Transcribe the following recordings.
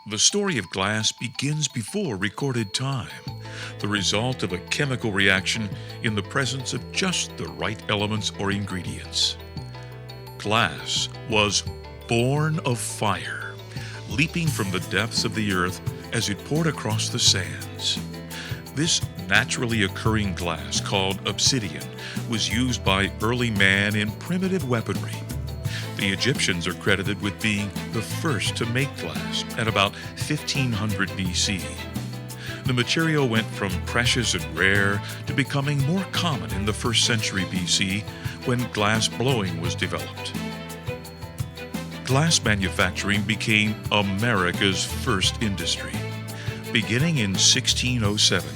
The story of glass begins before recorded time, the result of a chemical reaction in the presence of just the right elements or ingredients. Glass was born of fire, leaping from the depths of the earth as it poured across the sands. This naturally occurring glass, called obsidian, was used by early man in primitive weaponry. The Egyptians are credited with being the first to make glass at about 1500 BC. The material went from precious and rare to becoming more common in the 1st century BC when glass blowing was developed. Glass manufacturing became America's first industry, beginning in 1607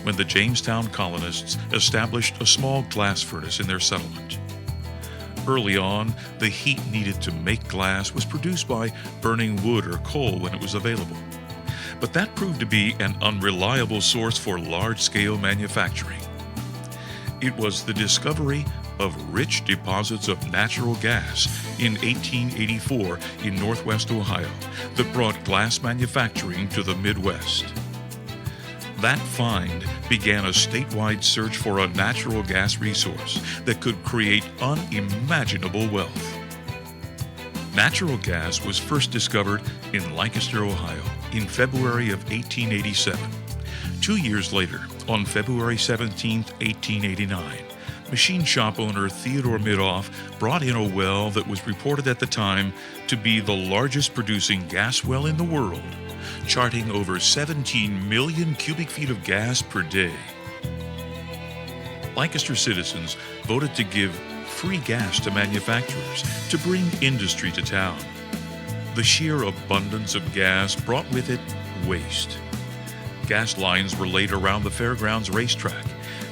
when the Jamestown colonists established a small glass furnace in their settlement. Early on, the heat needed to make glass was produced by burning wood or coal when it was available. But that proved to be an unreliable source for large-scale manufacturing. It was the discovery of rich deposits of natural gas in 1884 in northwest Ohio that brought glass manufacturing to the Midwest. That find began a statewide search for a natural gas resource that could create unimaginable wealth. Natural gas was first discovered in Lancaster, Ohio, in February of 1887. 2 years later, on February 17, 1889, machine shop owner Theodore Midoff brought in a well that was reported at the time to be the largest producing gas well in the world, charting over 17 million cubic feet of gas per day. Lancaster citizens voted to give free gas to manufacturers to bring industry to town. The sheer abundance of gas brought with it waste. Gas lines were laid around the fairgrounds racetrack,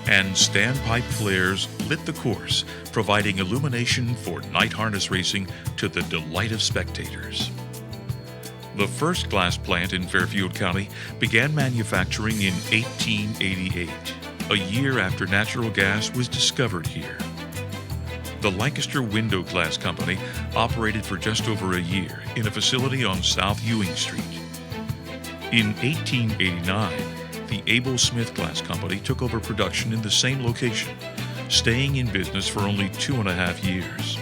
and standpipe flares lit the course, providing illumination for night harness racing to the delight of spectators. The first glass plant in Fairfield County began manufacturing in 1888, a year after natural gas was discovered here. The Lancaster Window Glass Company operated for just over a year in a facility on South Ewing Street. In 1889, the Abel Smith Glass Company took over production in the same location, staying in business for only 2.5 years.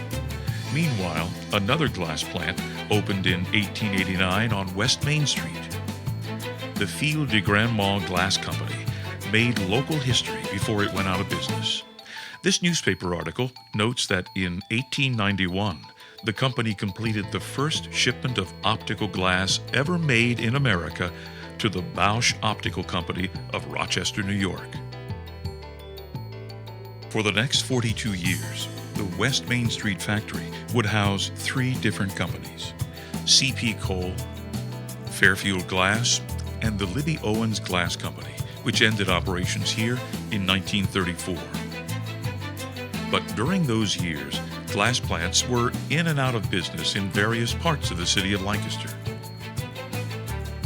Meanwhile, another glass plant opened in 1889 on West Main Street. The Field de Grand Mall Glass Company made local history before it went out of business. This newspaper article notes that in 1891, the company completed the first shipment of optical glass ever made in America to the Bausch Optical Company of Rochester, New York. For the next 42 years, the West Main Street factory would house 3 different companies: C.P. Cole, Fairfield Glass, and the Libby Owens Glass Company, which ended operations here in 1934. But during those years, glass plants were in and out of business in various parts of the city of Lancaster.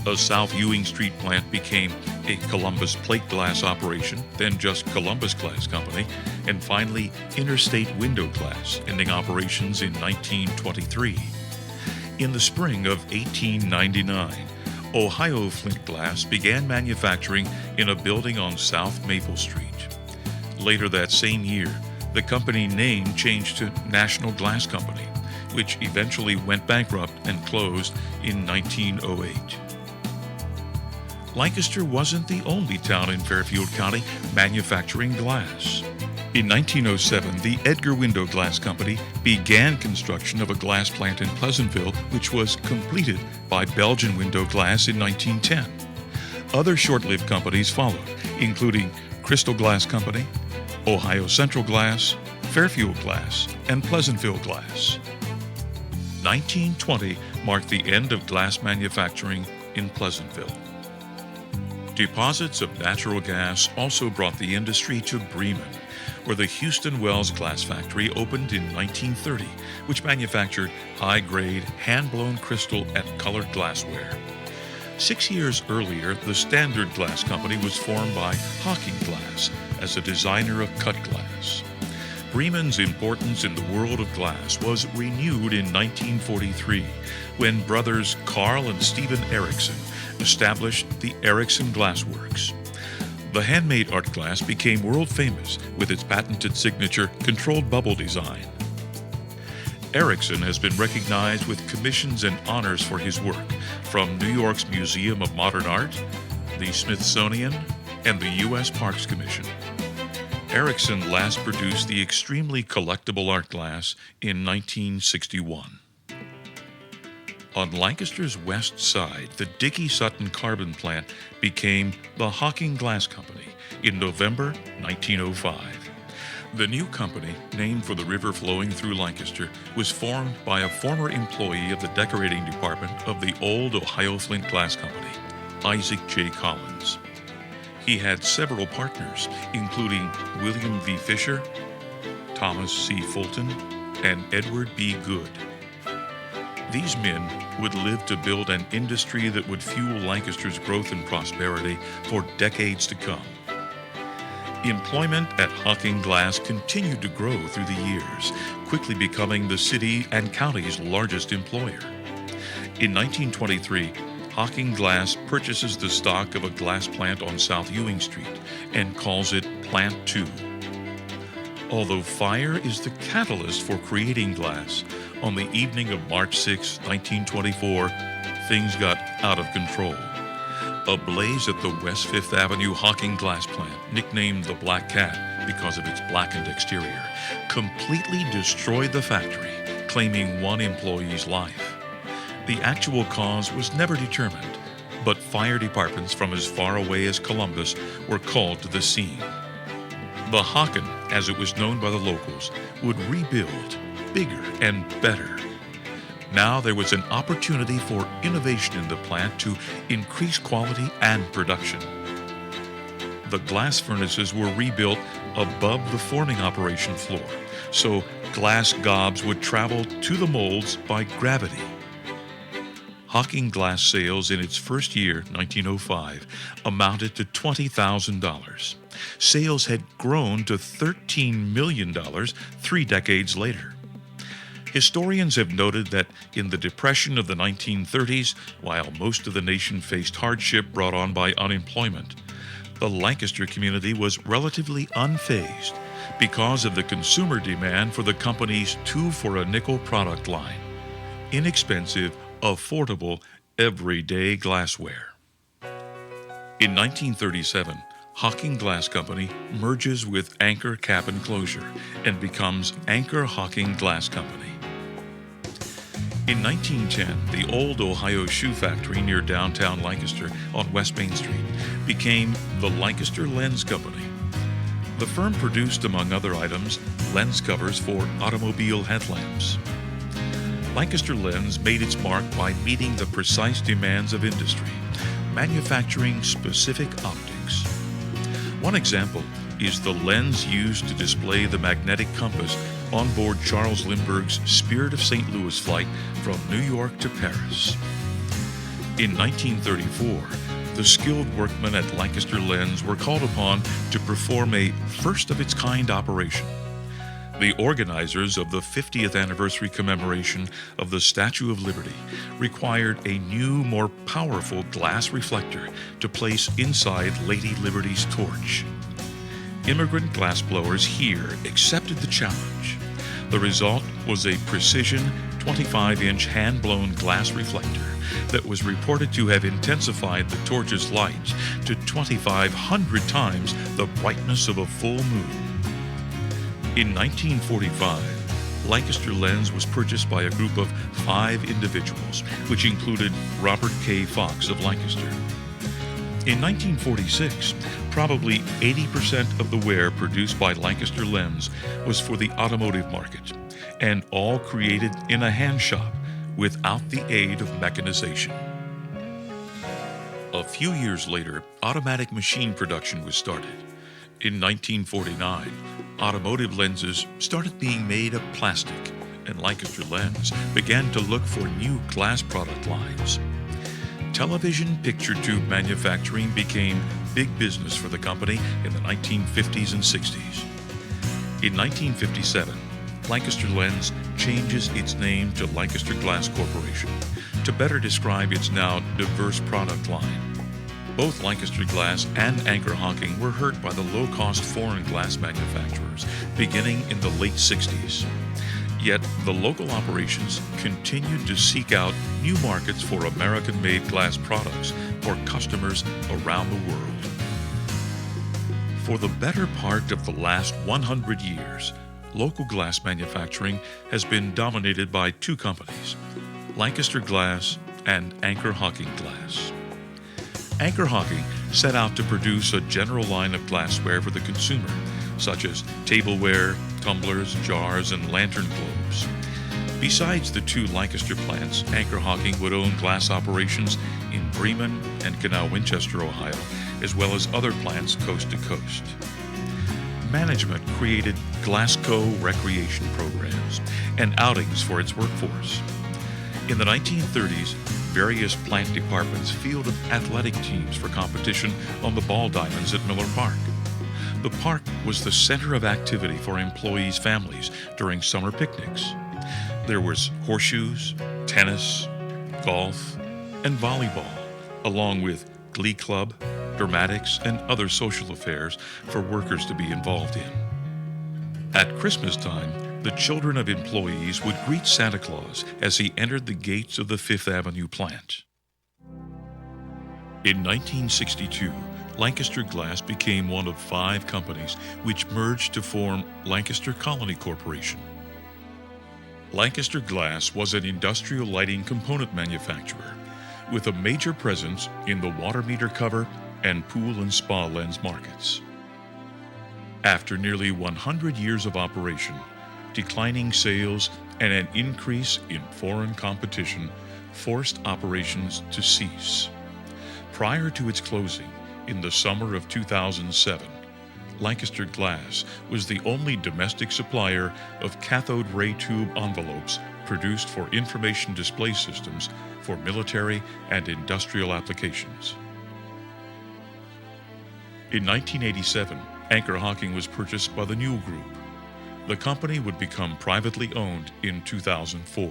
A South Ewing Street plant became a Columbus plate glass operation, then just Columbus Glass Company, and finally Interstate Window Glass, ending operations in 1923. In the spring of 1899, Ohio Flint Glass began manufacturing in a building on South Maple Street. Later that same year, the company name changed to National Glass Company, which eventually went bankrupt and closed in 1908. Lancaster wasn't the only town in Fairfield County manufacturing glass. In 1907, the Edgar Window Glass Company began construction of a glass plant in Pleasantville, which was completed by Belgian Window Glass in 1910. Other short-lived companies followed, including Crystal Glass Company, Ohio Central Glass, Fairfield Glass, and Pleasantville Glass. 1920 marked the end of glass manufacturing in Pleasantville. Deposits of natural gas also brought the industry to Bremen, where the Houston Wells Glass Factory opened in 1930, which manufactured high-grade, hand-blown crystal and colored glassware. 6 years earlier, the Standard Glass Company was formed by Hocking Glass as a designer of cut glass. Bremen's importance in the world of glass was renewed in 1943 when brothers Carl and Stephen Eriksson established the Eriksson Glass Works. The handmade art glass became world famous with its patented signature controlled bubble design. Eriksson has been recognized with commissions and honors for his work from New York's Museum of Modern Art, the Smithsonian, and the U.S. Parks Commission. Eriksson last produced the extremely collectible art glass in 1961. On Lancaster's west side, the Dickey Sutton carbon plant became the Hocking Glass Company in November 1905. The new company, named for the river flowing through Lancaster, was formed by a former employee of the decorating department of the old Ohio Flint Glass Company, Isaac J. Collins. He had several partners, including William V. Fisher, Thomas C. Fulton, and Edward B. Good. These men would live to build an industry that would fuel Lancaster's growth and prosperity for decades to come. Employment at Hocking Glass continued to grow through the years, quickly becoming the city and county's largest employer. In 1923, Hocking Glass purchases the stock of a glass plant on South Ewing Street and calls it Plant 2. Although fire is the catalyst for creating glass, on the evening of March 6, 1924, things got out of control. A blaze at the West Fifth Avenue Hocking Glass plant, nicknamed the Black Cat because of its blackened exterior, completely destroyed the factory, claiming one employee's life. The actual cause was never determined, but fire departments from as far away as Columbus were called to the scene. The Hocking, as it was known by the locals, would rebuild bigger and better. Now there was an opportunity for innovation in the plant to increase quality and production. The glass furnaces were rebuilt above the forming operation floor, so glass gobs would travel to the molds by gravity. Hocking Glass sales in its first year, 1905, amounted to $20,000. Sales had grown to $13 million 3 decades later. Historians have noted that in the Depression of the 1930s, while most of the nation faced hardship brought on by unemployment, the Lancaster community was relatively unfazed because of the consumer demand for the company's 2-for-a-nickel product line. Inexpensive, affordable, everyday glassware. In 1937, Hocking Glass Company merges with Anchor Cap and Closure and becomes Anchor Hocking Glass Company. In 1910, the old Ohio Shoe Factory near downtown Lancaster on West Main Street became the Lancaster Lens Company. The firm produced, among other items, lens covers for automobile headlamps. Lancaster Lens made its mark by meeting the precise demands of industry, manufacturing specific optics. One example is the lens used to display the magnetic compass on board Charles Lindbergh's Spirit of St. Louis flight from New York to Paris. In 1934, the skilled workmen at Lancaster Lens were called upon to perform a first-of-its-kind operation. The organizers of the 50th anniversary commemoration of the Statue of Liberty required a new, more powerful glass reflector to place inside Lady Liberty's torch. Immigrant glassblowers here accepted the challenge. The result was a precision 25-inch hand-blown glass reflector that was reported to have intensified the torch's light to 2,500 times the brightness of a full moon. In 1945, Lancaster Lens was purchased by a group of 5 individuals, which included Robert K. Fox of Lancaster. In 1946, probably 80% of the ware produced by Lancaster Lens was for the automotive market, and all created in a hand shop without the aid of mechanization. A few years later, automatic machine production was started. In 1949, automotive lenses started being made of plastic, and Lancaster Lens began to look for new glass product lines. Television picture tube manufacturing became big business for the company in the 1950s and 60s. In 1957, Lancaster Lens changes its name to Lancaster Glass Corporation to better describe its now diverse product line. Both Lancaster Glass and Anchor Hocking were hurt by the low-cost foreign glass manufacturers beginning in the late 60s. Yet the local operations continued to seek out new markets for American-made glass products for customers around the world. For the better part of the last 100 years, local glass manufacturing has been dominated by two companies, Lancaster Glass and Anchor Hocking Glass. Anchor Hocking set out to produce a general line of glassware for the consumer, such as tableware, tumblers, jars, and lantern globes. Besides the two Lancaster plants, Anchor Hocking would own glass operations in Bremen and Canal Winchester, Ohio, as well as other plants coast to coast. Management created Glassco recreation programs and outings for its workforce. In the 1930s, various plant departments fielded athletic teams for competition on the ball diamonds at Miller Park. The park was the center of activity for employees' families during summer picnics. There was horseshoes, tennis, golf, and volleyball, along with glee club, dramatics, and other social affairs for workers to be involved in. At Christmas time, the children of employees would greet Santa Claus as he entered the gates of the Fifth Avenue plant. In 1962, Lancaster Glass became one of 5 companies which merged to form Lancaster Colony Corporation. Lancaster Glass was an industrial lighting component manufacturer with a major presence in the water meter cover and pool and spa lens markets. After nearly 100 years of operation, declining sales and an increase in foreign competition forced operations to cease. Prior to its closing, in the summer of 2007, Lancaster Glass was the only domestic supplier of cathode ray tube envelopes produced for information display systems for military and industrial applications. In 1987, Anchor Hocking was purchased by the Newell Group. The company would become privately owned in 2004.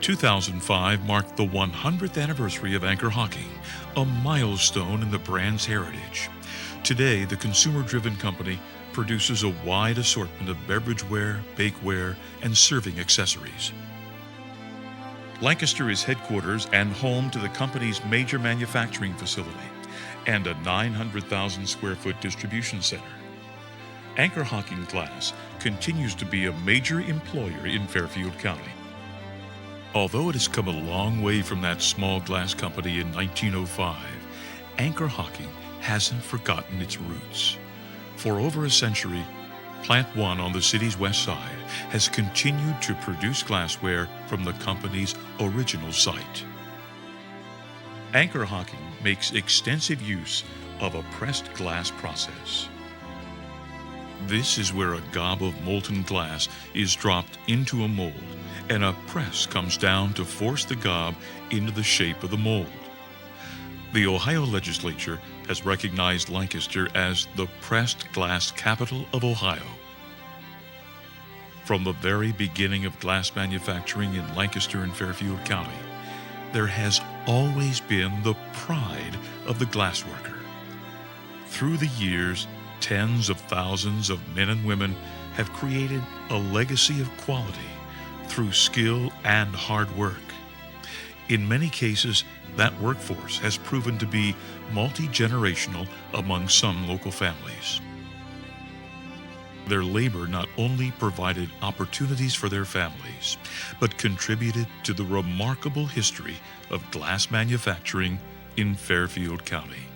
2005 marked the 100th anniversary of Anchor Hocking, a milestone in the brand's heritage. Today, the consumer-driven company produces a wide assortment of beverageware, bakeware, and serving accessories. Lancaster is headquarters and home to the company's major manufacturing facility and a 900,000 square foot distribution center. Anchor Hocking Glass continues to be a major employer in Fairfield County. Although it has come a long way from that small glass company in 1905, Anchor Hocking hasn't forgotten its roots. For over a century, Plant 1 on the city's west side has continued to produce glassware from the company's original site. Anchor Hocking makes extensive use of a pressed glass process. This is where a gob of molten glass is dropped into a mold, and a press comes down to force the gob into the shape of the mold. The Ohio legislature has recognized Lancaster as the pressed glass capital of Ohio. From the very beginning of glass manufacturing in Lancaster and Fairfield County, there has always been the pride of the glassworker. Through the years, tens of thousands of men and women have created a legacy of quality through skill and hard work. In many cases, that workforce has proven to be multi-generational among some local families. Their labor not only provided opportunities for their families, but contributed to the remarkable history of glass manufacturing in Fairfield County.